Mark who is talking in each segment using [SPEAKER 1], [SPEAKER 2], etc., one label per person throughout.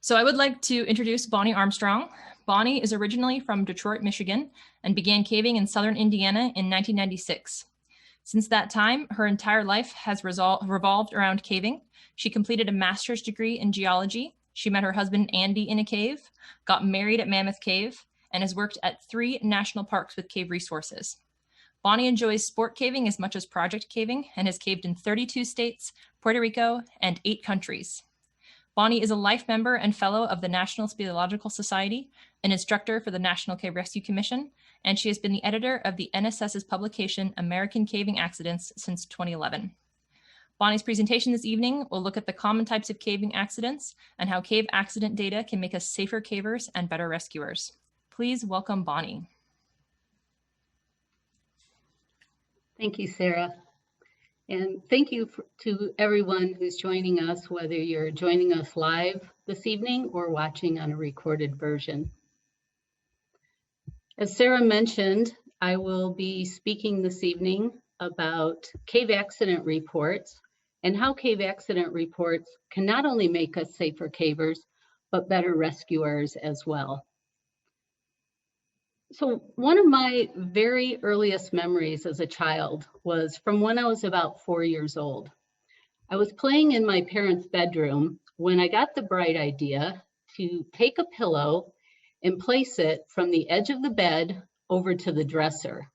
[SPEAKER 1] So I would like to introduce Bonny Armstrong. Bonny is originally from Detroit, Michigan, and began caving in southern Indiana in 1996. Since that time, her entire life has revolved around caving. She completed a master's degree in geology. She met her husband Andy in a cave, got married at Mammoth Cave, and has worked at 3 national parks with cave resources. Bonny enjoys sport caving as much as project caving and has caved in 32 states, Puerto Rico, and 8 countries. Bonny is a life member and fellow of the National Speleological Society, an instructor for the National Cave Rescue Commission, and she has been the editor of the NSS's publication American Caving Accidents since 2011. Bonny's presentation this evening will look at the common types of caving accidents and how cave accident data can make us safer cavers and better rescuers. Please welcome Bonny.
[SPEAKER 2] Thank you, Sarah. And thank you to everyone who's joining us, whether you're joining us live this evening or watching on a recorded version. As Sarah mentioned, I will be speaking this evening about cave accident reports and how cave accident reports can not only make us safer cavers, but better rescuers as well. So one of my very earliest memories as a child was from when I was about 4 years old. I was playing in my parents' bedroom when I got the bright idea to take a pillow and place it from the edge of the bed over to the dresser.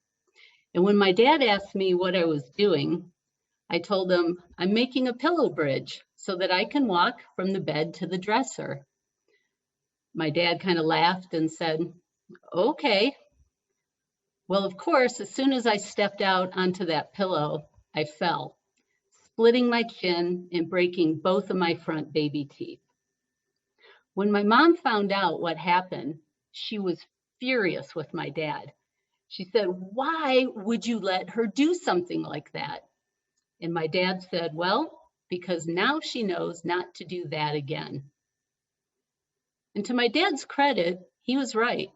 [SPEAKER 2] And when my dad asked me what I was doing, I told him, I'm making a pillow bridge so that I can walk from the bed to the dresser. My dad kind of laughed and said, okay. Well, of course, as soon as I stepped out onto that pillow, I fell, splitting my chin and breaking both of my front baby teeth. When my mom found out what happened, she was furious with my dad. She said, why would you let her do something like that? And my dad said, well, because now she knows not to do that again. And to my dad's credit, he was right.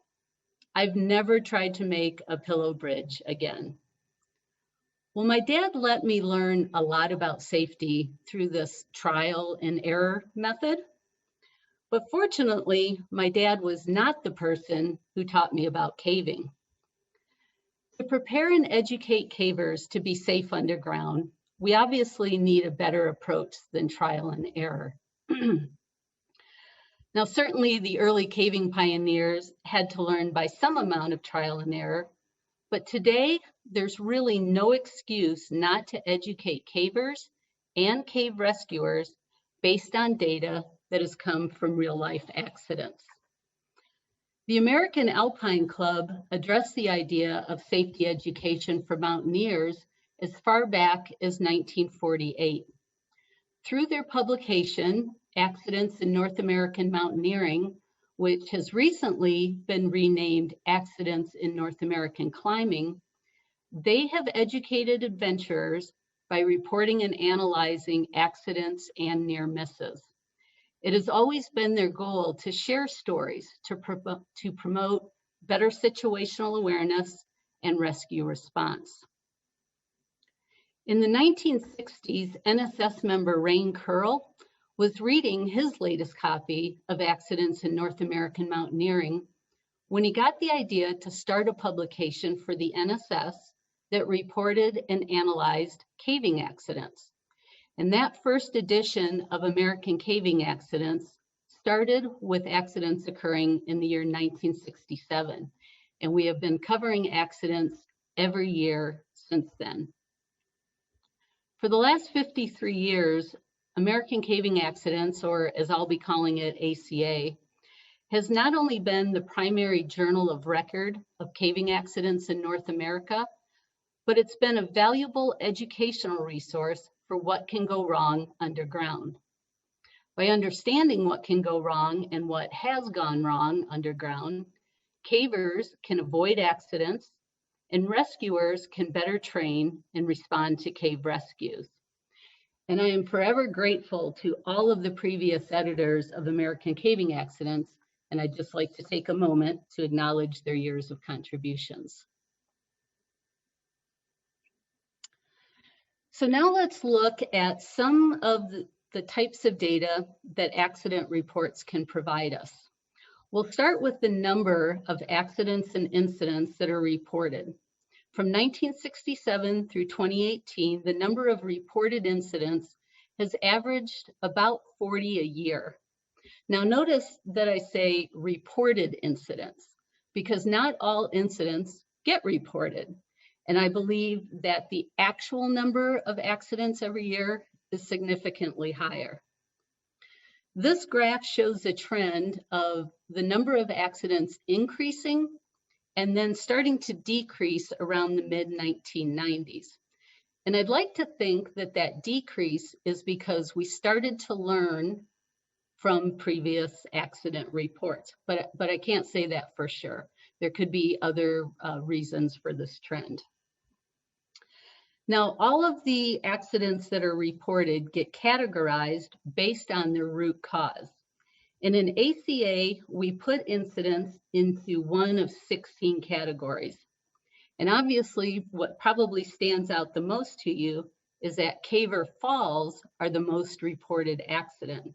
[SPEAKER 2] I've never tried to make a pillow bridge again. Well, my dad let me learn a lot about safety through this trial and error method. But fortunately, my dad was not the person who taught me about caving. To prepare and educate cavers to be safe underground, we obviously need a better approach than trial and error. Now, certainly the early caving pioneers had to learn by some amount of trial and error, but today there's really no excuse not to educate cavers and cave rescuers based on data that has come from real life accidents. The American Alpine Club addressed the idea of safety education for mountaineers as far back as 1948. Through their publication, Accidents in North American Mountaineering, which has recently been renamed Accidents in North American Climbing, they have educated adventurers by reporting and analyzing accidents and near misses. It has always been their goal to share stories to promote better situational awareness and rescue response. In the 1960s, NSS member Rain Curl was reading his latest copy of Accidents in North American Mountaineering when he got the idea to start a publication for the NSS that reported and analyzed caving accidents. And that first edition of American Caving Accidents started with accidents occurring in the year 1967. And we have been covering accidents every year since then. For the last 53 years, American Caving Accidents, or as I'll be calling it, ACA, has not only been the primary journal of record of caving accidents in North America, but it's been a valuable educational resource for what can go wrong underground. By understanding what can go wrong and what has gone wrong underground, cavers can avoid accidents and rescuers can better train and respond to cave rescues. And I am forever grateful to all of the previous editors of American Caving Accidents, and I'd just like to take a moment to acknowledge their years of contributions. So now let's look at some of the types of data that accident reports can provide us. We'll start with the number of accidents and incidents that are reported. From 1967 through 2018, the number of reported incidents has averaged about 40 a year. Now notice that I say reported incidents, because not all incidents get reported. And I believe that the actual number of accidents every year is significantly higher. This graph shows a trend of the number of accidents increasing and then starting to decrease around the mid-1990s. And I'd like to think that that decrease is because we started to learn from previous accident reports, but I can't say that for sure. There could be other reasons for this trend. Now, all of the accidents that are reported get categorized based on their root cause. And in ACA, we put incidents into one of 16 categories. And obviously, what probably stands out the most to you is that caver falls are the most reported accident.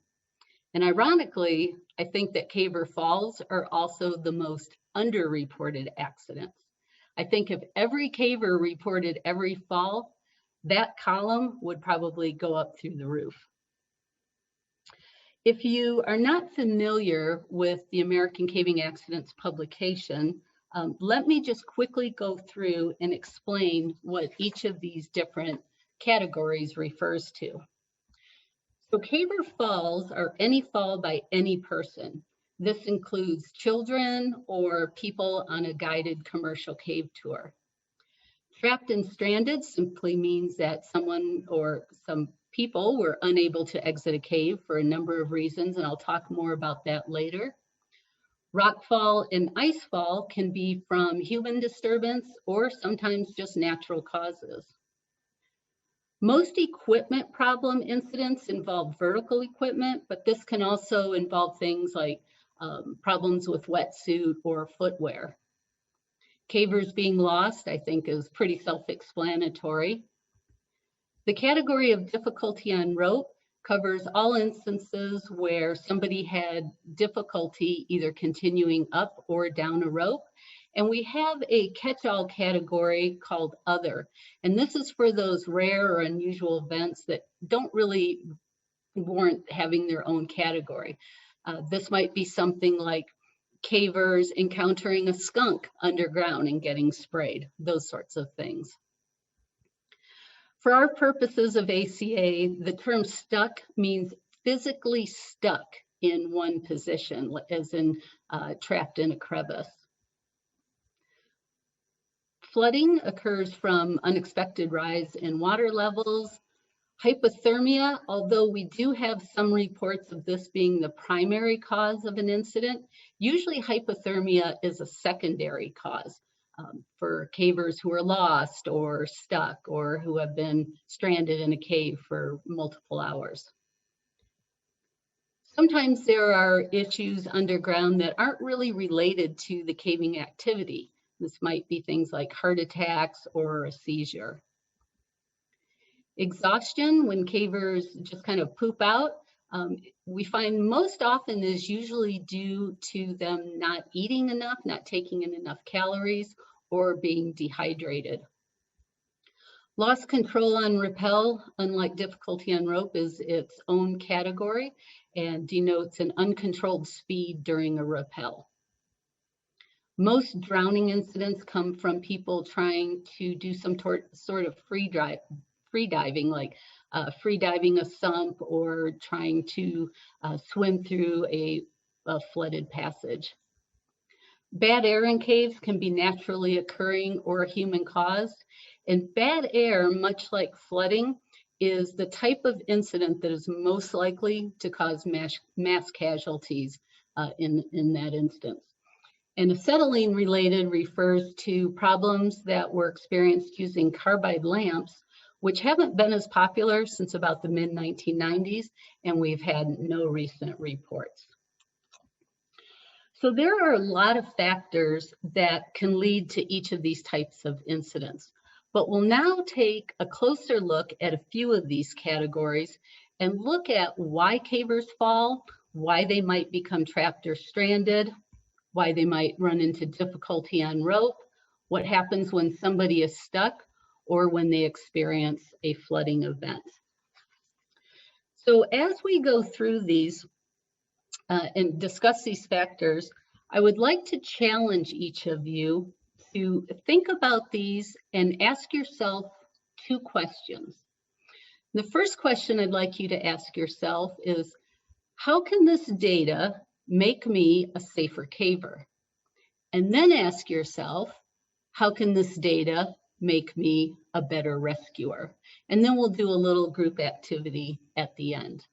[SPEAKER 2] And ironically, I think that caver falls are also the most underreported accidents. I think if every caver reported every fall, that column would probably go up through the roof. If you are not familiar with the American Caving Accidents publication, let me just quickly go through and explain what each of these different categories refers to. So caver falls are any fall by any person. This includes children or people on a guided commercial cave tour. Trapped and stranded simply means that someone or some people were unable to exit a cave for a number of reasons, and I'll talk more about that later. Rockfall and icefall can be from human disturbance or sometimes just natural causes. Most equipment problem incidents involve vertical equipment, but this can also involve things like problems with wetsuit or footwear. Cavers being lost, I think, is pretty self-explanatory. The category of difficulty on rope covers all instances where somebody had difficulty either continuing up or down a rope. And we have a catch-all category called other. And this is for those rare or unusual events that don't really warrant having their own category. This might be something like cavers encountering a skunk underground and getting sprayed, those sorts of things. For our purposes of ACA, the term stuck means physically stuck in one position, as in trapped in a crevice. Flooding occurs from unexpected rise in water levels. Hypothermia, although we do have some reports of this being the primary cause of an incident, usually hypothermia is a secondary cause for cavers who are lost or stuck or who have been stranded in a cave for multiple hours. Sometimes there are issues underground that aren't really related to the caving activity. This might be things like heart attacks or a seizure. Exhaustion, when cavers just kind of poop out, we find most often is usually due to them not eating enough, not taking in enough calories, or being dehydrated. Lost control on rappel, unlike difficulty on rope, is its own category and denotes an uncontrolled speed during a rappel. Most drowning incidents come from people trying to do some sort of free diving, like free diving a sump or trying to swim through a flooded passage. Bad air in caves can be naturally occurring or human caused. And bad air, much like flooding, is the type of incident that is most likely to cause mass casualties in that instance. And acetylene related refers to problems that were experienced using carbide lamps, which haven't been as popular since about the mid-1990s, and we've had no recent reports. So there are a lot of factors that can lead to each of these types of incidents, but we'll now take a closer look at a few of these categories and look at why cavers fall, why they might become trapped or stranded, why they might run into difficulty on rope, what happens when somebody is stuck, or when they experience a flooding event. So as we go through these and discuss these factors, I would like to challenge each of you to think about these and ask yourself 2 questions. The first question I'd like you to ask yourself is, how can this data make me a safer caver? And then ask yourself, how can this data make me a better rescuer? And then we'll do a little group activity at the end.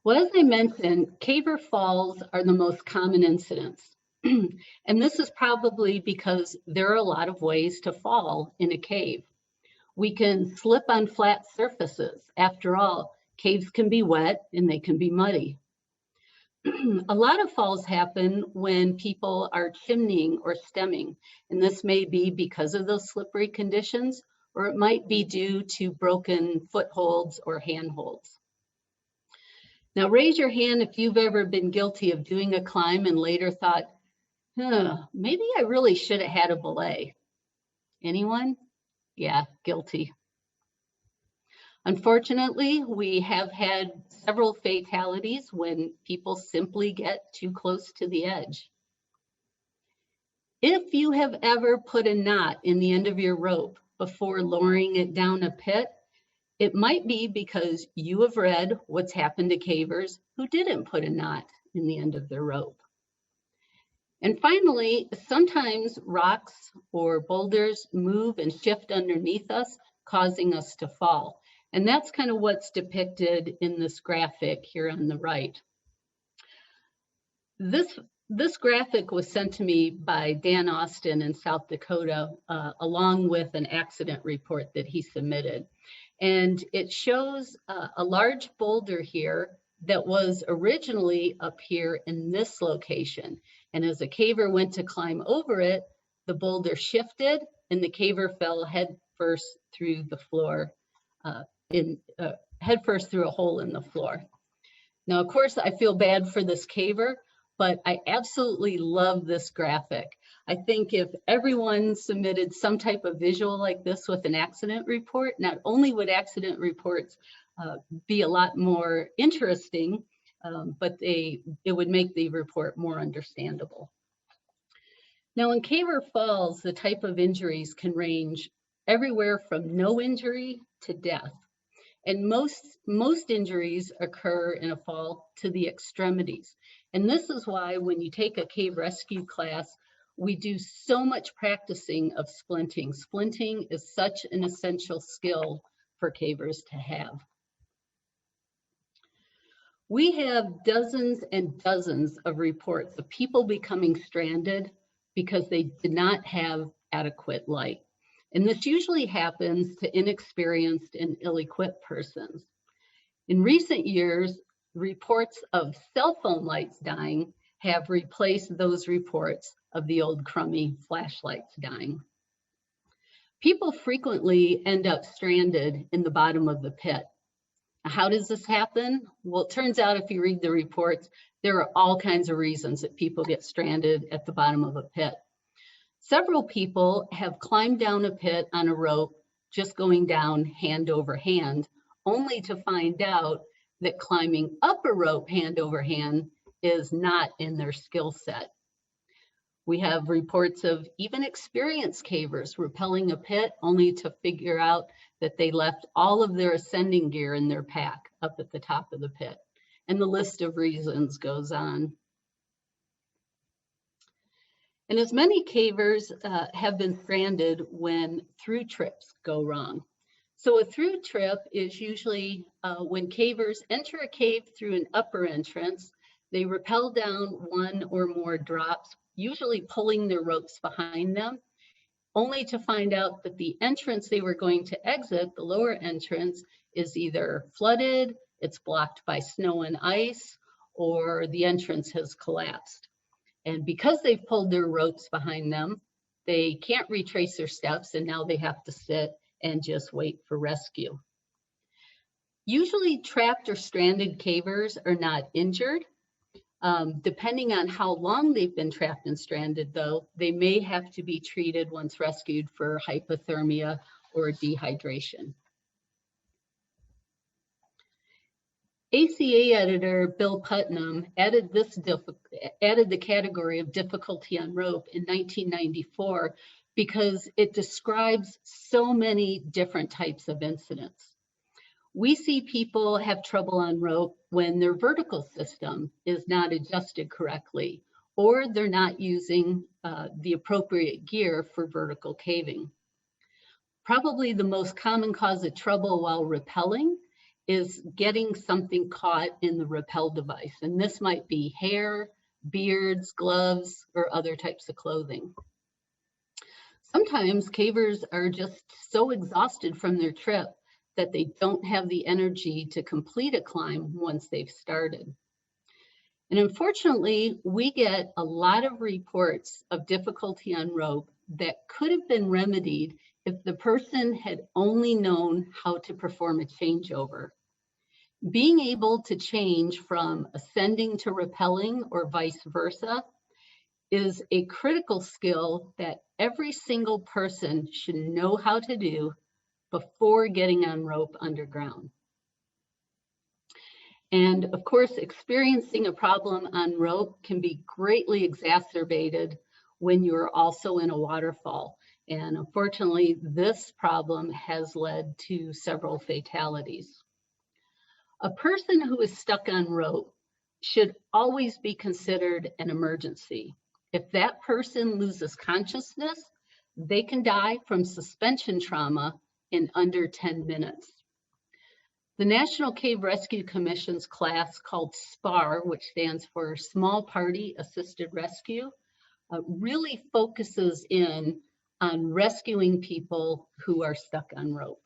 [SPEAKER 2] Well, as I mentioned, caver falls are the most common incidents. And this is probably because there are a lot of ways to fall in a cave. We can slip on flat surfaces. After all, caves can be wet and they can be muddy. A lot of falls happen when people are chimneying or stemming, and this may be because of those slippery conditions, or it might be due to broken footholds or handholds. Now, raise your hand if you've ever been guilty of doing a climb and later thought, maybe I really should have had a belay. Anyone? Yeah, guilty. Unfortunately, we have had several fatalities when people simply get too close to the edge. If you have ever put a knot in the end of your rope before lowering it down a pit, it might be because you have read what's happened to cavers who didn't put a knot in the end of their rope. And finally, sometimes rocks or boulders move and shift underneath us, causing us to fall. And that's kind of what's depicted in this graphic here on the right. This graphic was sent to me by Dan Austin in South Dakota, along with an accident report that he submitted. And it shows a large boulder here that was originally up here in this location. And as a caver went to climb over it, the boulder shifted and the caver fell head first through the floor, head first through a hole in the floor. Now, of course, I feel bad for this caver, but I absolutely love this graphic. I think if everyone submitted some type of visual like this with an accident report, not only would accident reports be a lot more interesting, but it would make the report more understandable. Now, in caver falls, the type of injuries can range everywhere from no injury to death. And most injuries occur in a fall to the extremities. And this is why when you take a cave rescue class, we do so much practicing of splinting. Splinting is such an essential skill for cavers to have. We have dozens and dozens of reports of people becoming stranded because they did not have adequate light. And this usually happens to inexperienced and ill-equipped persons. In recent years, reports of cell phone lights dying have replaced those reports of the old crummy flashlights dying. People frequently end up stranded in the bottom of the pit. How does this happen? Well, it turns out if you read the reports, there are all kinds of reasons that people get stranded at the bottom of a pit. Several people have climbed down a pit on a rope, just going down hand over hand, only to find out that climbing up a rope hand over hand is not in their skill set. We have reports of even experienced cavers rappelling a pit only to figure out that they left all of their ascending gear in their pack up at the top of the pit. And the list of reasons goes on. And as many cavers have been stranded when through trips go wrong. So a through trip is usually when cavers enter a cave through an upper entrance, they rappel down one or more drops, usually pulling their ropes behind them, only to find out that the entrance they were going to exit, the lower entrance, is either flooded, it's blocked by snow and ice, or the entrance has collapsed. And because they've pulled their ropes behind them, they can't retrace their steps, and now they have to sit and just wait for rescue. Usually trapped or stranded cavers are not injured. Depending on how long they've been trapped and stranded, though, they may have to be treated once rescued for hypothermia or dehydration. ACA editor Bill Putnam added the category of difficulty on rope in 1994 because it describes so many different types of incidents. We see people have trouble on rope when their vertical system is not adjusted correctly, or they're not using the appropriate gear for vertical caving. Probably the most common cause of trouble while rappelling is getting something caught in the rappel device. And this might be hair, beards, gloves, or other types of clothing. Sometimes cavers are just so exhausted from their trip that they don't have the energy to complete a climb once they've started. And unfortunately, we get a lot of reports of difficulty on rope that could have been remedied if the person had only known how to perform a changeover. Being able to change from ascending to rappelling or vice versa is a critical skill that every single person should know how to do before getting on rope underground. And of course, experiencing a problem on rope can be greatly exacerbated when you're also in a waterfall. And unfortunately, this problem has led to several fatalities. A person who is stuck on rope should always be considered an emergency. If that person loses consciousness, they can die from suspension trauma in under 10 minutes. The National Cave Rescue Commission's class called SPAR, which stands for Small Party Assisted Rescue, really focuses in on rescuing people who are stuck on rope.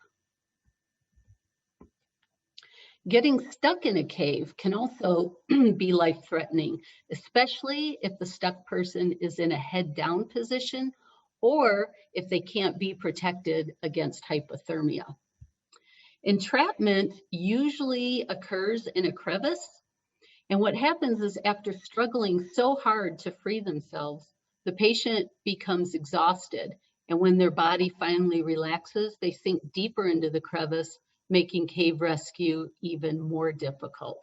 [SPEAKER 2] Getting stuck in a cave can also be life-threatening, especially if the stuck person is in a head-down position or if they can't be protected against hypothermia. Entrapment usually occurs in a crevice, and what happens is after struggling so hard to free themselves, the patient becomes exhausted, and when their body finally relaxes, they sink deeper into the crevice, making cave rescue even more difficult.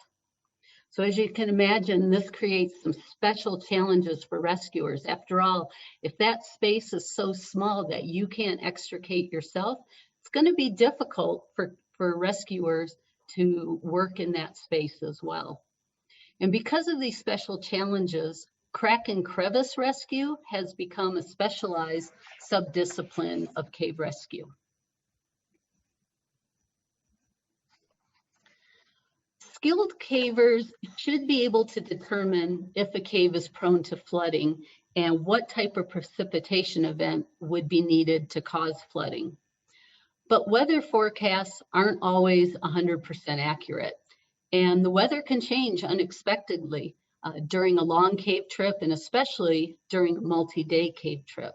[SPEAKER 2] So as you can imagine, this creates some special challenges for rescuers. After all, if that space is so small that you can't extricate yourself, it's going to be difficult for rescuers to work in that space as well. And because of these special challenges, crack and crevice rescue has become a specialized subdiscipline of cave rescue. Skilled cavers should be able to determine if a cave is prone to flooding and what type of precipitation event would be needed to cause flooding. But weather forecasts aren't always 100% accurate, and the weather can change unexpectedly during a long cave trip and especially during a multi-day cave trip.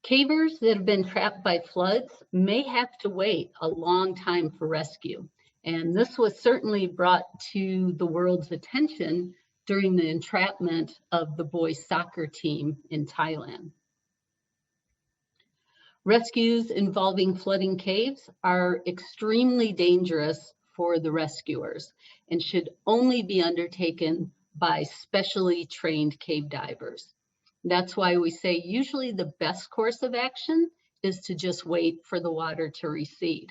[SPEAKER 2] Cavers that have been trapped by floods may have to wait a long time for rescue. And this was certainly brought to the world's attention during the entrapment of the boys' soccer team in Thailand. Rescues involving flooding caves are extremely dangerous for the rescuers and should only be undertaken by specially trained cave divers. That's why we say usually the best course of action is to just wait for the water to recede.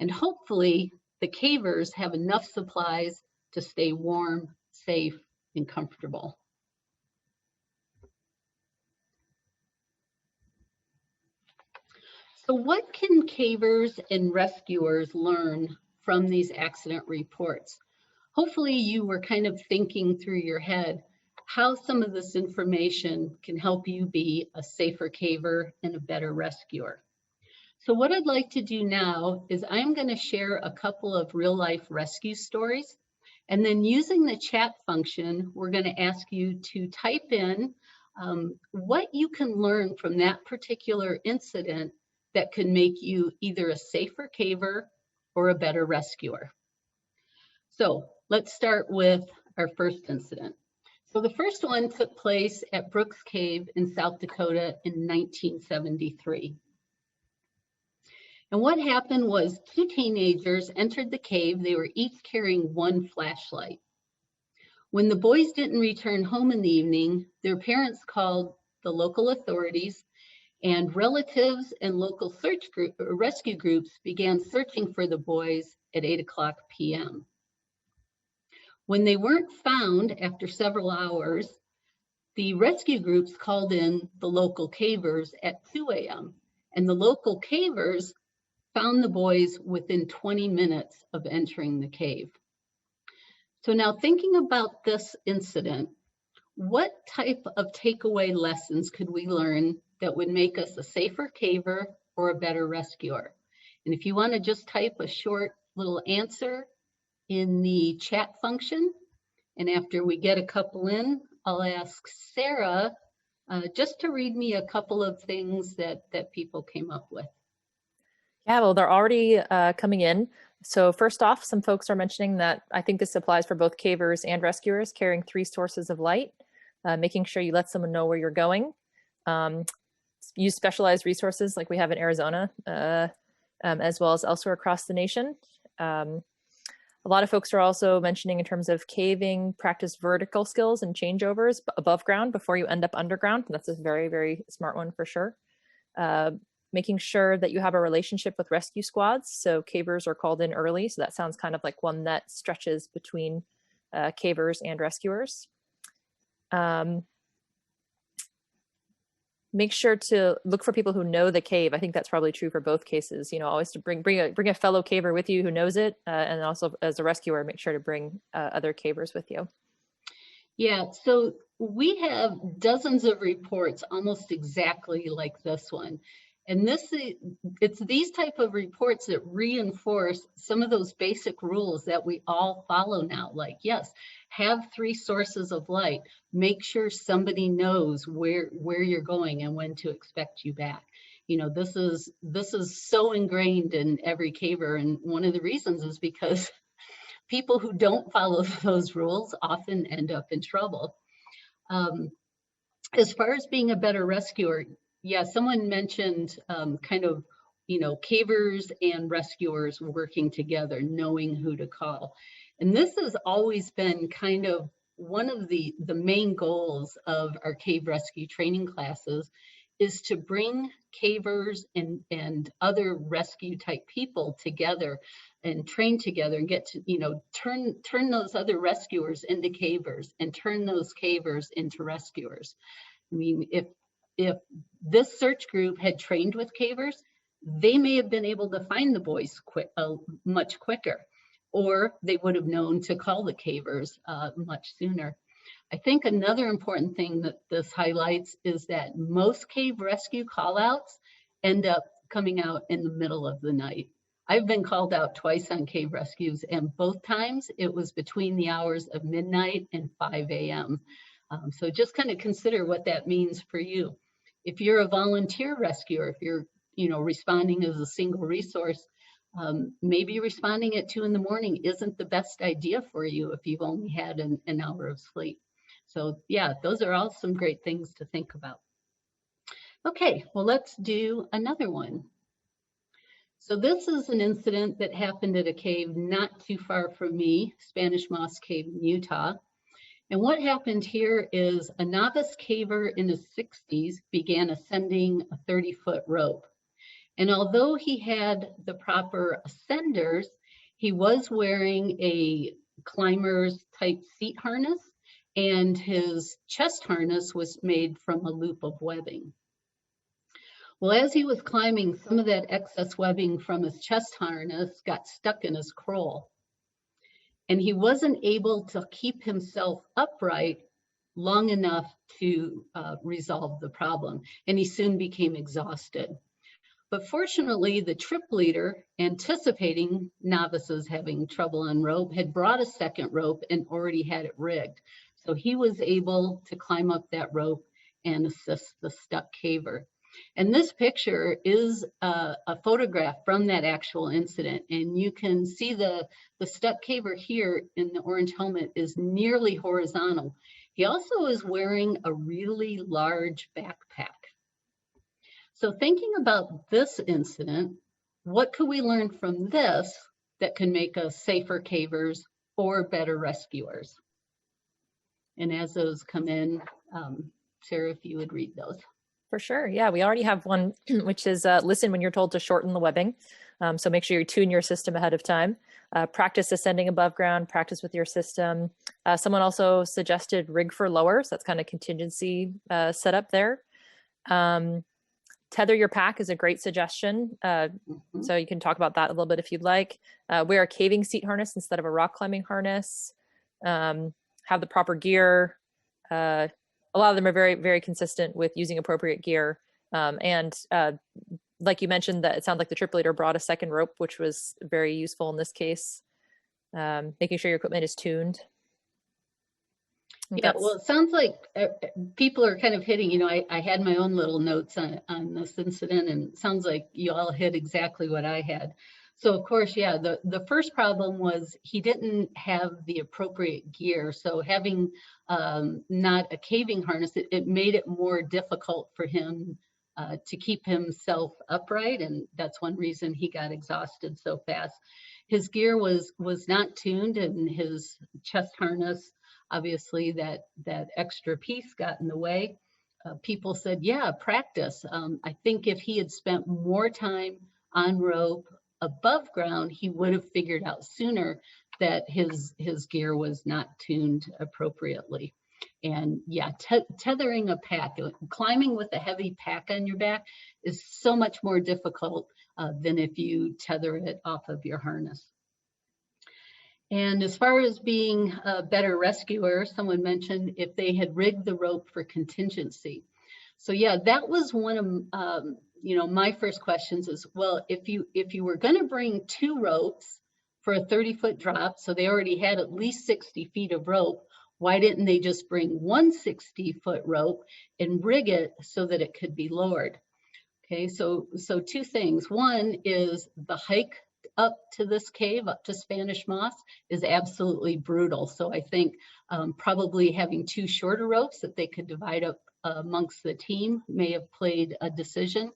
[SPEAKER 2] And hopefully, the cavers have enough supplies to stay warm, safe, and comfortable. So what can cavers and rescuers learn from these accident reports? Hopefully you were kind of thinking through your head how some of this information can help you be a safer caver and a better rescuer. So what I'd like to do now is I'm going to share a couple of real-life rescue stories, and then using the chat function, we're going to ask you to type in what you can learn from that particular incident that could make you either a safer caver or a better rescuer? So let's start with our first incident. So the first one took place at Brooks Cave in South Dakota in 1973. And what happened was 2 teenagers entered the cave. They were each carrying 1 flashlight. When the boys didn't return home in the evening, their parents called the local authorities, and relatives and local rescue groups began searching for the boys at 8:00 p.m. When they weren't found after several hours, the rescue groups called in the local cavers at 2 a.m. And the local cavers found the boys within 20 minutes of entering the cave. So now thinking about this incident, what type of takeaway lessons could we learn that would make us a safer caver or a better rescuer? And if you want to just type a short little answer in the chat function, and after we get a couple in, I'll ask Sarah just to read me a couple of things that people came up with.
[SPEAKER 1] Yeah, well, they're already coming in. So first off, some folks are mentioning that I think this applies for both cavers and rescuers, carrying 3 sources of light, making sure you let someone know where you're going. Use specialized resources like we have in Arizona, as well as elsewhere across the nation. A lot of folks are also mentioning in terms of caving, practice vertical skills and changeovers above ground before you end up underground. That's a very, very smart one for sure. Making sure that you have a relationship with rescue squads. So cavers are called in early. So that sounds kind of like one that stretches between cavers and rescuers. Make sure to look for people who know the cave. I think that's probably true for both cases. You know, always to bring a fellow caver with you who knows it, and also as a rescuer, make sure to bring other cavers with you.
[SPEAKER 2] Yeah, so we have dozens of reports almost exactly like this one. And it's these type of reports that reinforce some of those basic rules that we all follow now. Like, yes, have 3 sources of light. Make sure somebody knows where you're going and when to expect you back. You know, this is so ingrained in every caver, and one of the reasons is because people who don't follow those rules often end up in trouble. As far as being a better rescuer, yeah, someone mentioned kind of, you know, cavers and rescuers working together, knowing who to call. And this has always been kind of one of the main goals of our cave rescue training classes, is to bring cavers and other rescue type people together and train together and get to, you know, turn those other rescuers into cavers and turn those cavers into rescuers. I mean, if this search group had trained with cavers, they may have been able to find the boys much quicker, or they would have known to call the cavers much sooner. I think another important thing that this highlights is that most cave rescue callouts end up coming out in the middle of the night. I've been called out twice on cave rescues, and both times it was between the hours of midnight and 5 a.m. So just kind of consider what that means for you. If you're a volunteer rescuer, if you're, you know, responding as a single resource, maybe responding at 2 in the morning isn't the best idea for you if you've only had an hour of sleep. So yeah, those are all some great things to think about. Okay, well, let's do another one. So this is an incident that happened at a cave not too far from me, Spanish Moss Cave in Utah. And what happened here is a novice caver in his 60s began ascending a 30-foot rope. And although he had the proper ascenders, he was wearing a climber's type seat harness, and his chest harness was made from a loop of webbing. Well, as he was climbing, some of that excess webbing from his chest harness got stuck in his croll. And he wasn't able to keep himself upright long enough to resolve the problem. And he soon became exhausted. But fortunately, the trip leader, anticipating novices having trouble on rope, had brought a second rope and already had it rigged. So he was able to climb up that rope and assist the stuck caver. And this picture is a photograph from that actual incident. And you can see the stuck caver here in the orange helmet is nearly horizontal. He also is wearing a really large backpack. So thinking about this incident, what could we learn from this that can make us safer cavers or better rescuers? And as those come in, Sarah, if you would read those.
[SPEAKER 3] For sure. Yeah, we already have one, which is listen when you're told to shorten the webbing. So make sure you tune your system ahead of time. Practice ascending above ground, practice with your system. Someone also suggested rig for lower. So that's kind of contingency setup there. Tether your pack is a great suggestion. So you can talk about that a little bit if you'd like. Wear a caving seat harness instead of a rock climbing harness. Have the proper gear. A lot of them are very, very consistent with using appropriate gear. Like you mentioned, that it sounded like the trip leader brought a second rope, which was very useful in this case. Making sure your equipment is tuned.
[SPEAKER 2] Yeah, well, it sounds like people are kind of hitting, I had my own little notes on this incident, and it sounds like you all hit exactly what I had. So of course, yeah, the first problem was he didn't have the appropriate gear. So having not a caving harness, it made it more difficult for him to keep himself upright. And that's one reason he got exhausted so fast. His gear was not tuned, and his chest harness, obviously that extra piece got in the way. People said, yeah, practice. I think if he had spent more time on rope above ground, he would have figured out sooner that his gear was not tuned appropriately. And yeah, tethering a pack, climbing with a heavy pack on your back is so much more difficult than if you tether it off of your harness. And as far as being a better rescuer, someone mentioned if they had rigged the rope for contingency. So yeah, that was one of my first questions is, well, if you were going to bring 2 ropes for a 30-foot drop, so they already had at least 60 feet of rope, why didn't they just bring 1 60-foot rope and rig it so that it could be lowered? Okay, so 2 things. One is the hike up to this cave, up to Spanish Moss, is absolutely brutal. So I think probably having 2 shorter ropes that they could divide up amongst the team may have played a decision.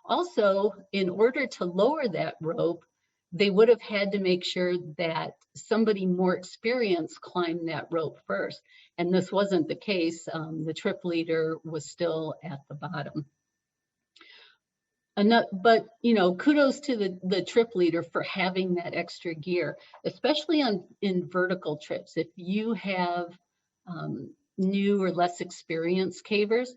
[SPEAKER 2] Also, in order to lower that rope, they would have had to make sure that somebody more experienced climbed that rope first. And this wasn't the case. The trip leader was still at the bottom. But kudos to the trip leader for having that extra gear, especially in vertical trips. If you have new or less experienced cavers,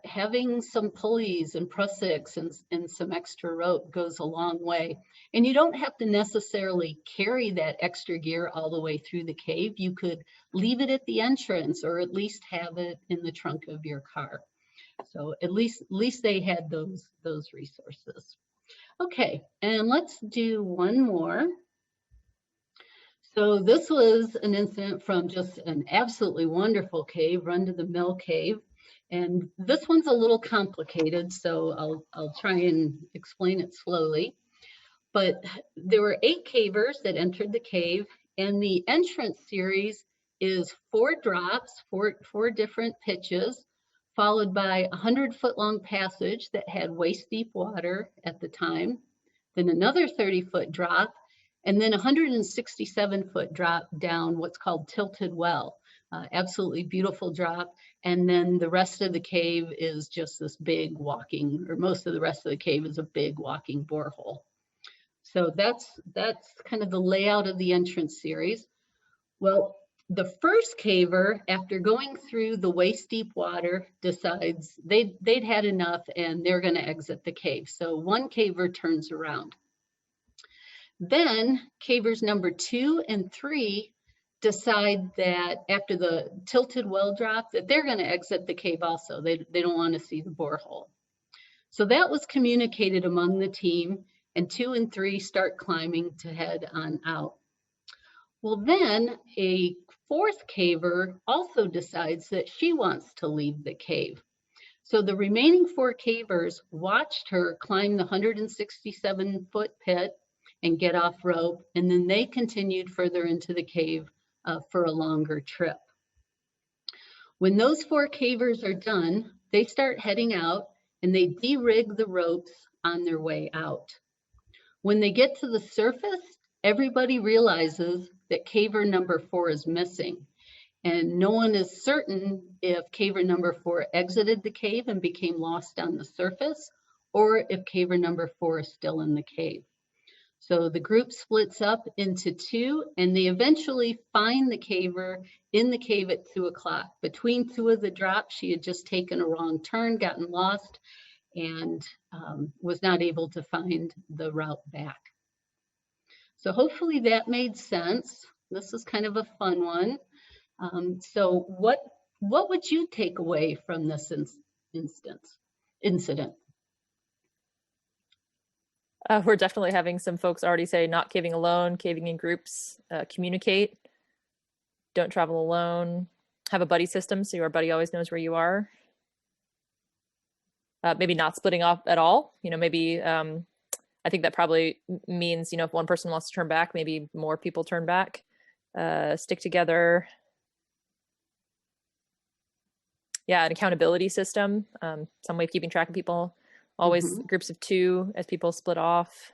[SPEAKER 2] having some pulleys and prussiks and some extra rope goes a long way. And you don't have to necessarily carry that extra gear all the way through the cave. You could leave it at the entrance, or at least have it in the trunk of your car. So at least they had those resources. Okay, and let's do one more. So this was an incident from just an absolutely wonderful cave, Run to the Mill Cave. And this one's a little complicated, so I'll try and explain it slowly. But there were 8 cavers that entered the cave, and the entrance series is 4 drops, four different pitches, followed by a 100-foot-long passage that had waist-deep water at the time, then another 30-foot drop, and then a 167-foot drop down what's called Tilted Well. Absolutely beautiful drop. And then the rest of the cave is just this big walking, or most of the rest of the cave is a big walking borehole. So that's kind of the layout of the entrance series. Well, the first caver, after going through the waist-deep water, decides they'd had enough and they're going to exit the cave. So one caver turns around. Then cavers number 2 and 3 decide that after the tilted well drop that they're going to exit the cave also. They don't want to see the borehole. So that was communicated among the team, and 2 and 3 start climbing to head on out. Well, then a 4th caver also decides that she wants to leave the cave. So the remaining 4 cavers watched her climb the 167-foot pit and get off rope, and then they continued further into the cave for a longer trip. When those 4 cavers are done, they start heading out and they de-rig the ropes on their way out. When they get to the surface, everybody realizes that caver number 4 is missing. And no one is certain if caver number 4 exited the cave and became lost on the surface, or if caver number 4 is still in the cave. So the group splits up into 2, and they eventually find the caver in the cave at 2 o'clock. Between 2 of the drops, she had just taken a wrong turn, gotten lost, and was not able to find the route back. So hopefully that made sense. This is kind of a fun one. So what would you take away from this incident?
[SPEAKER 3] We're definitely having some folks already say not caving alone, caving in groups, communicate, don't travel alone, have a buddy system so your buddy always knows where you are. Maybe not splitting off at all. Maybe I think that probably means, if one person wants to turn back, maybe more people turn back, stick together. Yeah, an accountability system, some way of keeping track of people. Always groups of 2 as people split off.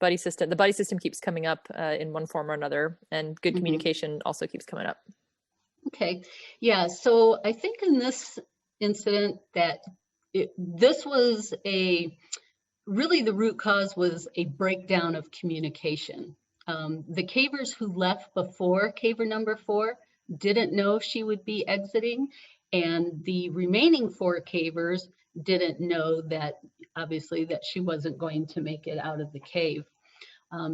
[SPEAKER 3] Buddy system. The buddy system keeps coming up in one form or another, and good communication also keeps coming up.
[SPEAKER 2] Okay, yeah. So I think in this incident that this was really the root cause was a breakdown of communication. The cavers who left before caver number 4 didn't know she would be exiting, and the remaining 4 cavers didn't know that, obviously, that she wasn't going to make it out of the cave.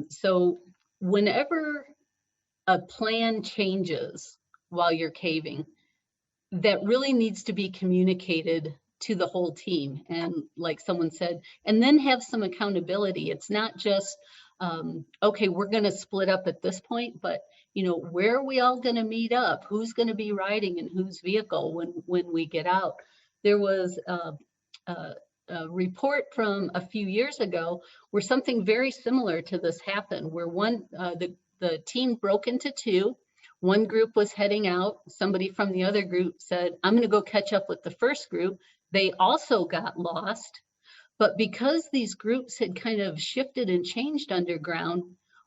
[SPEAKER 2] So whenever a plan changes while you're caving, that really needs to be communicated to the whole team. And like someone said, and then have some accountability. It's not just, okay, we're going to split up at this point, but where are we all going to meet up? Who's going to be riding in whose vehicle when we get out? There was a report from a few years ago where something very similar to this happened, where the team broke into 2. One group was heading out. Somebody from the other group said, I'm going to go catch up with the first group. They also got lost. But because these groups had kind of shifted and changed underground,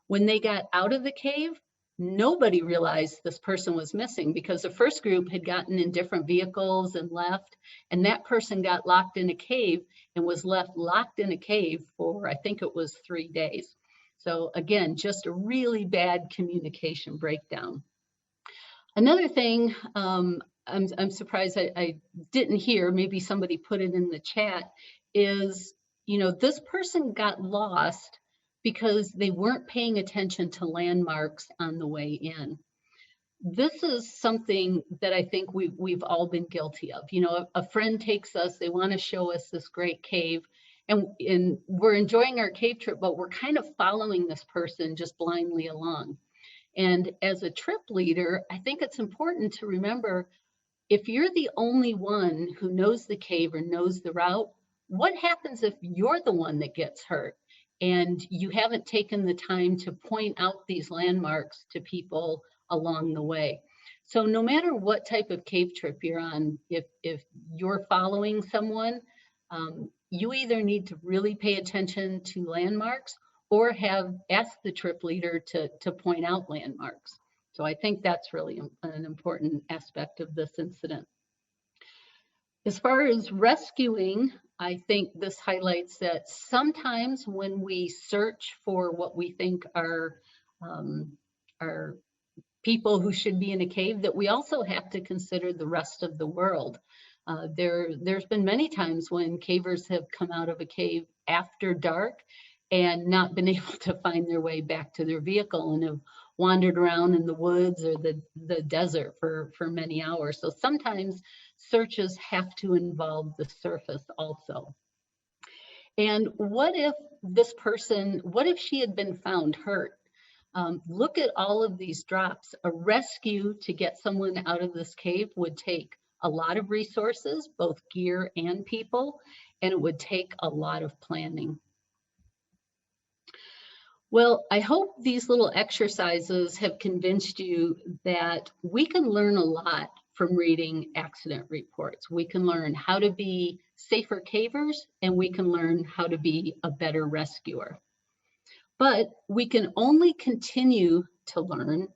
[SPEAKER 2] when they got out of the cave, nobody realized this person was missing, because the first group had gotten in different vehicles and left, and that person got locked in a cave and was left locked in a cave for, I think it was 3 days. So again, just a really bad communication breakdown. Another thing, I'm surprised I didn't hear, maybe somebody put it in the chat, is, this person got lost because they weren't paying attention to landmarks on the way in. This is something that I think we've all been guilty of. A friend takes us, they want to show us this great cave, and we're enjoying our cave trip, but we're kind of following this person just blindly along. And as a trip leader, I think it's important to remember, if you're the only one who knows the cave or knows the route, what happens if you're the one that gets hurt and you haven't taken the time to point out these landmarks to people along the way? So no matter what type of cave trip you're on, if you're following someone, you either need to really pay attention to landmarks or have asked the trip leader to point out landmarks. So I think that's really an important aspect of this incident. As far as rescuing, I think this highlights that sometimes when we search for what we think are people who should be in a cave, that we also have to consider the rest of the world. There's been many times when cavers have come out of a cave after dark and not been able to find their way back to their vehicle and have wandered around in the woods or the desert for many hours. So sometimes searches have to involve the surface also. And what if this person, what if she had been found hurt? Look at all of these drops. A rescue to get someone out of this cave would take a lot of resources, both gear and people, and it would take a lot of planning. Well, I hope these little exercises have convinced you that we can learn a lot from reading accident reports. We can learn how to be safer cavers, and we can learn how to be a better rescuer. But we can only continue to learn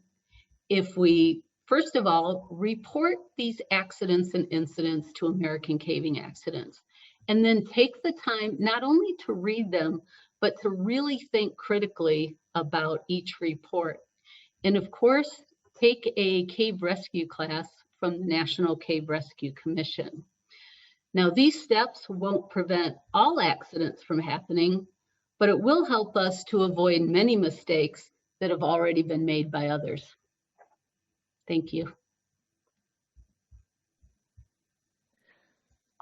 [SPEAKER 2] if we, first of all, report these accidents and incidents to American Caving Accidents, and then take the time not only to read them, but to really think critically about each report. And of course, take a cave rescue class from the National Cave Rescue Commission. Now, these steps won't prevent all accidents from happening, but it will help us to avoid many mistakes that have already been made by others. Thank you.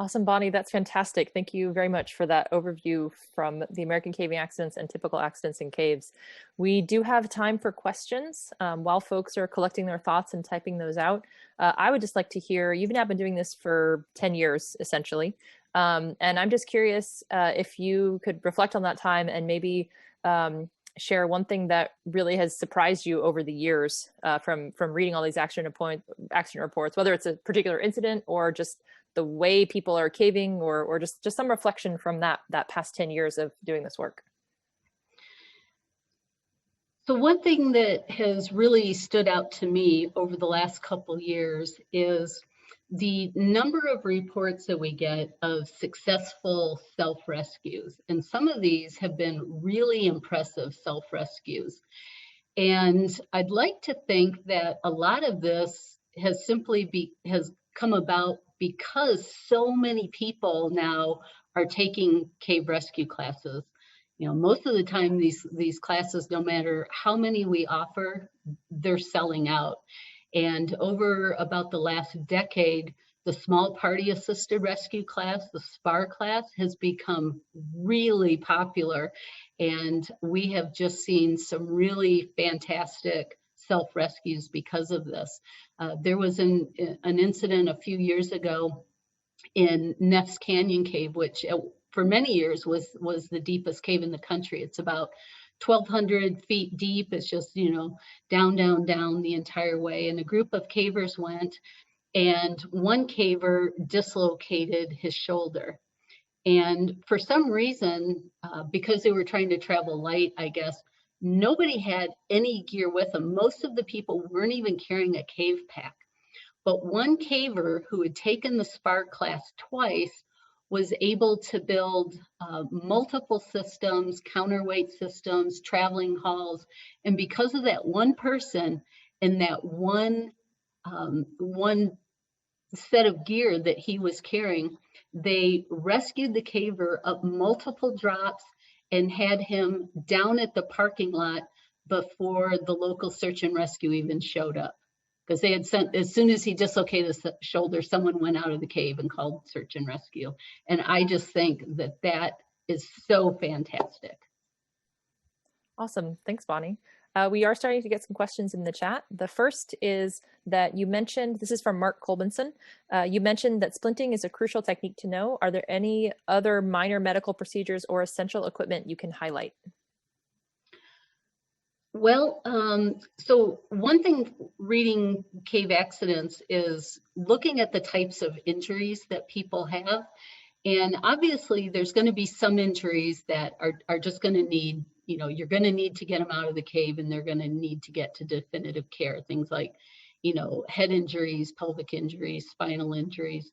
[SPEAKER 3] Awesome, Bonnie, that's fantastic. Thank you very much for that overview from the American Caving Accidents and typical accidents in caves. We do have time for questions while folks are collecting their thoughts and typing those out. I would just like to hear, you've now been doing this for 10 years, essentially. And I'm just curious if you could reflect on that time and maybe share one thing that really has surprised you over the years from reading all these accident reports, whether it's a particular incident or just the way people are caving, or just some reflection from that past 10 years of doing this work.
[SPEAKER 2] So one thing that has really stood out to me over the last couple years is the number of reports that we get of successful self-rescues. And some of these have been really impressive self-rescues. And I'd like to think that a lot of this has has come about because so many people now are taking cave rescue classes. You know, most of the time these classes, no matter how many we offer, they're selling out. And over about the last decade, the small party assisted rescue class, the SPAR class, has become really popular. And we have just seen some really fantastic self-rescues because of this. There was an incident a few years ago in Neff's Canyon Cave, which for many years was the deepest cave in the country. It's about 1,200 feet deep. It's just, you know, down, down, down the entire way. And a group of cavers went, and one caver dislocated his shoulder. And for some reason, because they were trying to travel light, I guess, nobody had any gear with them. Most of the people weren't even carrying a cave pack. But one caver who had taken the SPAR class twice was able to build multiple systems, counterweight systems, traveling halls. And because of that one person and that one set of gear that he was carrying, they rescued the caver up multiple drops and had him down at the parking lot before the local search and rescue even showed up. Because they had sent, as soon as he dislocated his shoulder, someone went out of the cave and called search and rescue. And I just think that that is so fantastic.
[SPEAKER 3] Awesome. Thanks, Bonnie. We are starting to get some questions in the chat. The first is that you mentioned, this is from Mark Colbinson, you mentioned that splinting is a crucial technique to know. Are there any other minor medical procedures or essential equipment you can highlight?
[SPEAKER 2] Well, so one thing reading cave accidents is looking at the types of injuries that people have. And obviously there's going to be some injuries that are just going to need, you know, you're going to need to get them out of the cave, and they're going to need to get to definitive care. Things like, you know, head injuries, pelvic injuries, spinal injuries.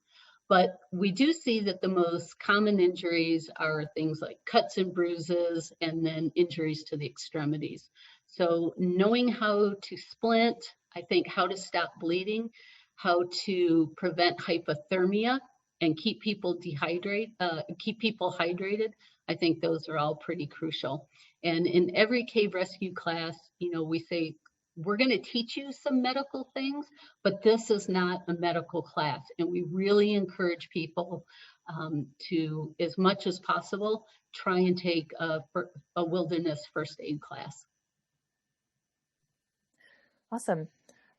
[SPEAKER 2] But we do see that the most common injuries are things like cuts and bruises, and then injuries to the extremities. So knowing how to splint, I think how to stop bleeding, how to prevent hypothermia, and keep people hydrated, I think those are all pretty crucial. And in every cave rescue class, you know, we say, we're going to teach you some medical things, but this is not a medical class. And we really encourage people to, as much as possible, try and take a wilderness first aid class.
[SPEAKER 3] Awesome.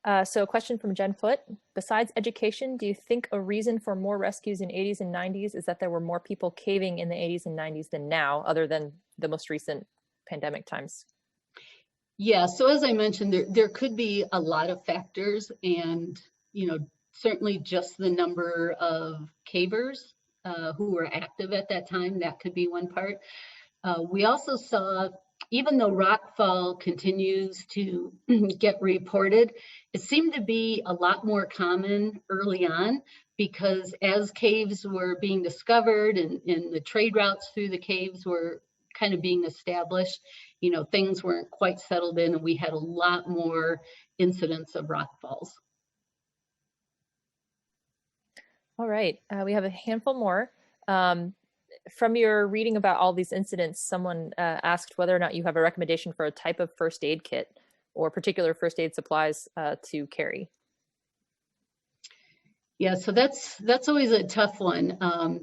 [SPEAKER 3] So a question from Jen Foote. Besides education, do you think a reason for more rescues in 80s and 90s is that there were more people caving in the 80s and 90s than now, other than the most recent pandemic times?
[SPEAKER 2] Yeah, so as I mentioned, there could be a lot of factors, and certainly just the number of cavers who were active at that time, that could be one part. We also saw, even though rockfall continues to get reported, it seemed to be a lot more common early on, because as caves were being discovered and the trade routes through the caves were kind of being established, things weren't quite settled in, and we had a lot more incidents of rockfalls.
[SPEAKER 3] All right, we have a handful more. From your reading about all these incidents, someone asked whether or not you have a recommendation for a type of first aid kit or particular first aid supplies to carry.
[SPEAKER 2] Yeah, so that's always a tough one,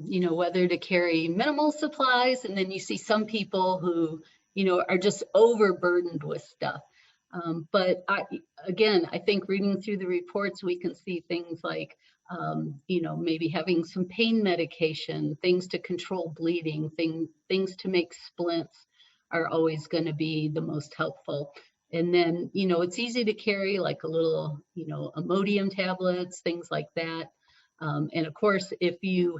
[SPEAKER 2] whether to carry minimal supplies, and then you see some people who, are just overburdened with stuff. But I think reading through the reports, we can see things like, maybe having some pain medication, things to control bleeding, things to make splints are always going to be the most helpful. And then, it's easy to carry like a little, Imodium tablets, things like that. And of course, if you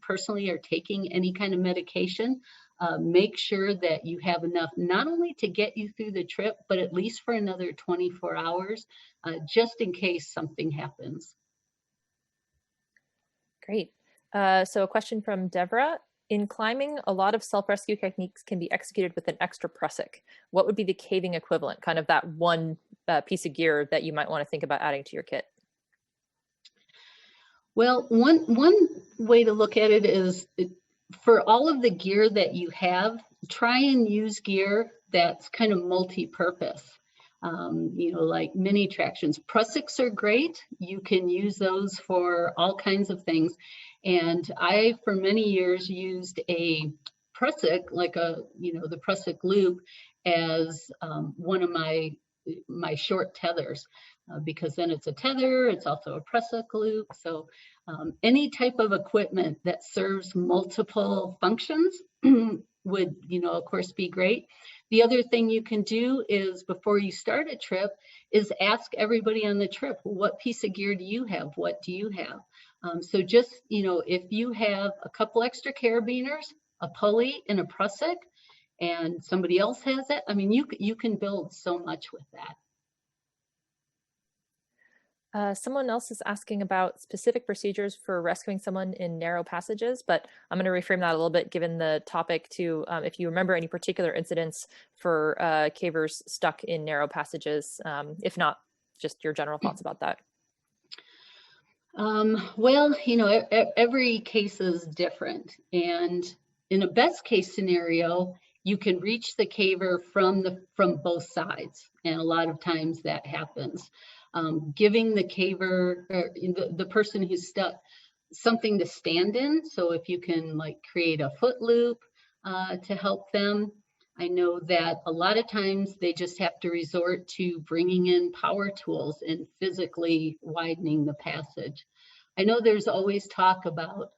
[SPEAKER 2] personally are taking any kind of medication, make sure that you have enough not only to get you through the trip, but at least for another 24 hours, just in case something happens.
[SPEAKER 3] Great. So a question from Deborah. In climbing, a lot of self-rescue techniques can be executed with an extra prusik. What would be the caving equivalent, kind of that one piece of gear that you might want to think about adding to your kit?
[SPEAKER 2] Well, one way to look at it is, for all of the gear that you have, try and use gear that's kind of multi-purpose. Like mini tractions. Prusiks are great. You can use those for all kinds of things. And I, for many years, used a prusik, like the prusik loop, as one of my short tethers, because then it's a tether, it's also a prusik loop. So any type of equipment that serves multiple functions would, of course, be great. The other thing you can do is, before you start a trip, is ask everybody on the trip, what piece of gear do you have? What do you have? So just, if you have a couple extra carabiners, a pulley, and a prusik, and somebody else has it, I mean, you can build so much with that.
[SPEAKER 3] Someone else is asking about specific procedures for rescuing someone in narrow passages, but I'm going to reframe that a little bit given the topic to, if you remember any particular incidents for cavers stuck in narrow passages, if not, just your general thoughts about that.
[SPEAKER 2] Well, every case is different, and in a best case scenario, you can reach the caver from both sides, and a lot of times that happens. Giving the caver, or the person who's stuck, something to stand in. So if you can create a foot loop to help them. I know that a lot of times they just have to resort to bringing in power tools and physically widening the passage. I know there's always talk about,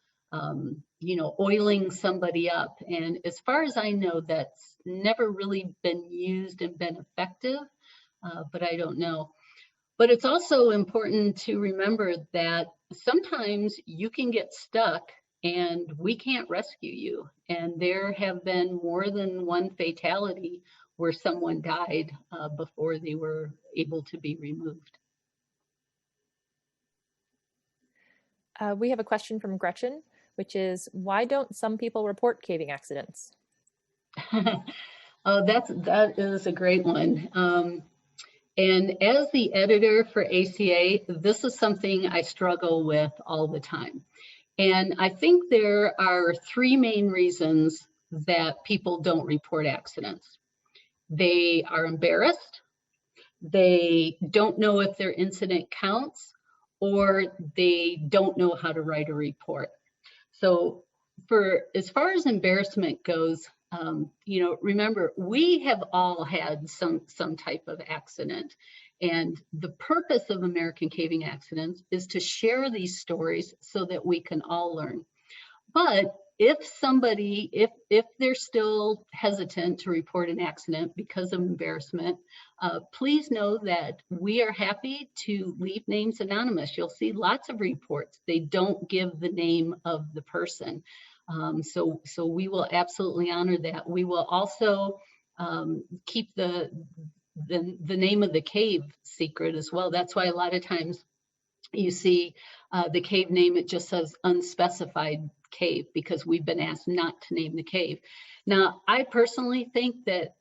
[SPEAKER 2] oiling somebody up. And as far as I know, that's never really been used and been effective, but I don't know. But it's also important to remember that sometimes you can get stuck and we can't rescue you. And there have been more than one fatality where someone died before they were able to be removed.
[SPEAKER 3] We have a question from Gretchen, which is, why don't some people report caving accidents?
[SPEAKER 2] Oh, that is a great one. And as the editor for ACA, this is something I struggle with all the time. And I think there are three main reasons that people don't report accidents. They are embarrassed, they don't know if their incident counts, or they don't know how to write a report. So for as far as embarrassment goes, you know, remember, we have all had some type of accident. And the purpose of American Caving Accidents is to share these stories so that we can all learn. But if somebody, if they're still hesitant to report an accident because of embarrassment, please know that we are happy to leave names anonymous. You'll see lots of reports. They don't give the name of the person. So we will absolutely honor that. We will also keep the name of the cave secret as well. That's why a lot of times you see the cave name, it just says unspecified cave, because we've been asked not to name the cave. Now, I personally think that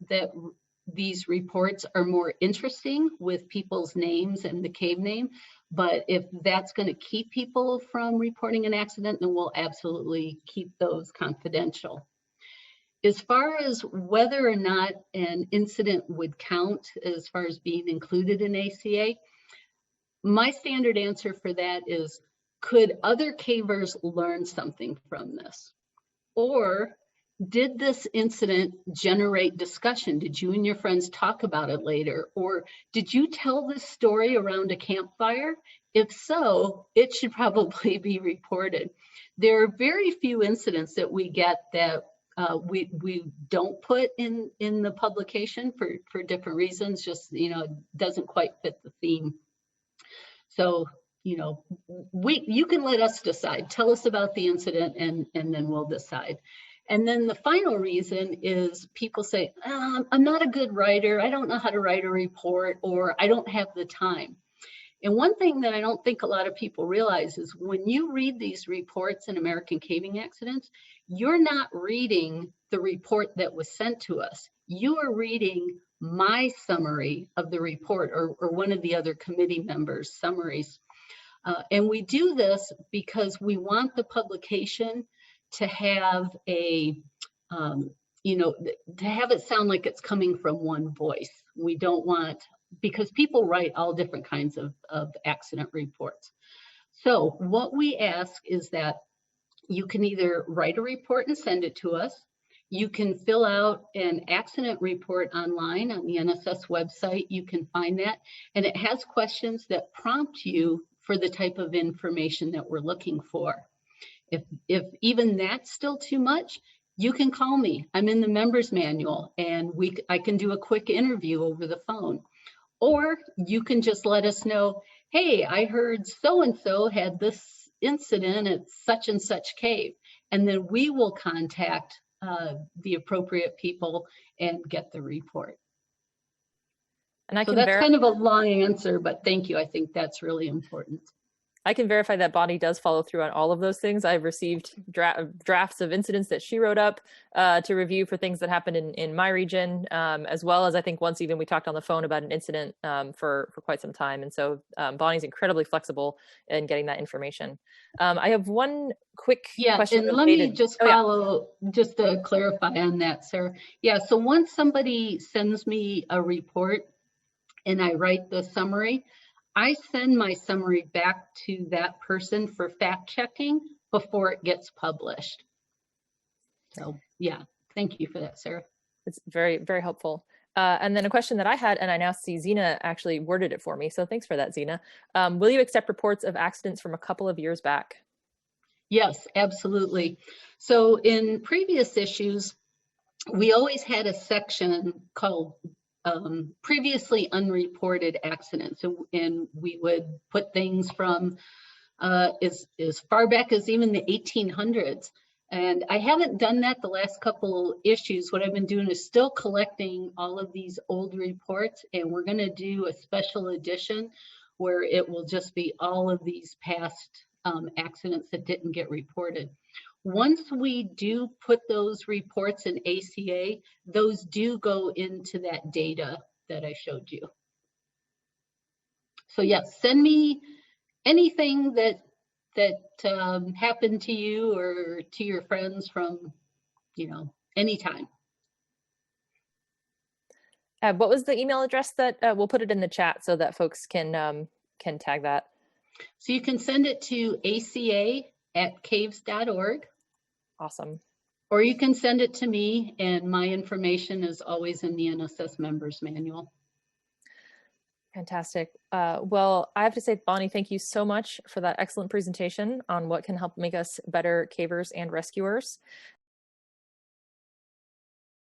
[SPEAKER 2] these reports are more interesting with people's names and the cave name, but if that's going to keep people from reporting an accident, then we'll absolutely keep those confidential. As far as whether or not an incident would count as far as being included in ACA, my standard answer for that is, could other cavers learn something from this? Or did this incident generate discussion? Did you and your friends talk about it later? Or did you tell this story around a campfire? If so, it should probably be reported. There are very few incidents that we get that we don't put in the publication for different reasons, just, you know, doesn't quite fit the theme. So, you know, you can let us decide. Tell us about the incident, and then we'll decide. And then the final reason is people say, I'm not a good writer. I don't know how to write a report, or I don't have the time. And one thing that I don't think a lot of people realize is when you read these reports in American Caving Accidents, you're not reading the report that was sent to us. You are reading my summary of the report, or one of the other committee members' summaries. And we do this because we want the publication to have a, you know, to have it sound like it's coming from one voice. We don't want, because people write all different kinds of accident reports. So what we ask is that you can either write a report and send it to us. You can fill out an accident report online on the NSS website. You can find that, and it has questions that prompt you for the type of information that we're looking for. If even that's still too much, you can call me. I'm in the members manual, and I can do a quick interview over the phone. Or you can just let us know, hey, I heard so-and-so had this incident at such and such cave. And then we will contact the appropriate people and get the report. And so that's kind of a long answer, but thank you. I think that's really important.
[SPEAKER 3] I can verify that Bonnie does follow through on all of those things. I've received drafts of incidents that she wrote up to review for things that happened in my region, as well as I think once even we talked on the phone about an incident for quite some time. And so Bonnie's incredibly flexible in getting that information. I have one quick question.
[SPEAKER 2] And let me just follow, just to clarify on that, Sarah. Yeah, so once somebody sends me a report and I write the summary, I send my summary back to that person for fact checking before it gets published. So yeah, thank you for that, Sarah.
[SPEAKER 3] It's very, very helpful. And then a question that I had, and I now see Zena actually worded it for me. So thanks for that, Zena. Will you accept reports of accidents from a couple of years back?
[SPEAKER 2] Yes, absolutely. So in previous issues, we always had a section called previously unreported accidents, and we would put things from as far back as even the 1800s. And I haven't done that the last couple issues. What I've been doing is still collecting all of these old reports, and we're going to do a special edition where it will just be all of these past accidents that didn't get reported. Once we do put those reports in ACA, those do go into that data that I showed you. So yes, send me anything that happened to you or to your friends from, you know, anytime.
[SPEAKER 3] What was the email address that we'll put it in the chat so that folks can tag that?
[SPEAKER 2] So you can send it to aca@caves.org.
[SPEAKER 3] Awesome.
[SPEAKER 2] Or you can send it to me, and my information is always in the NSS members manual.
[SPEAKER 3] Fantastic. Well, I have to say, Bonnie, thank you so much for that excellent presentation on what can help make us better cavers and rescuers.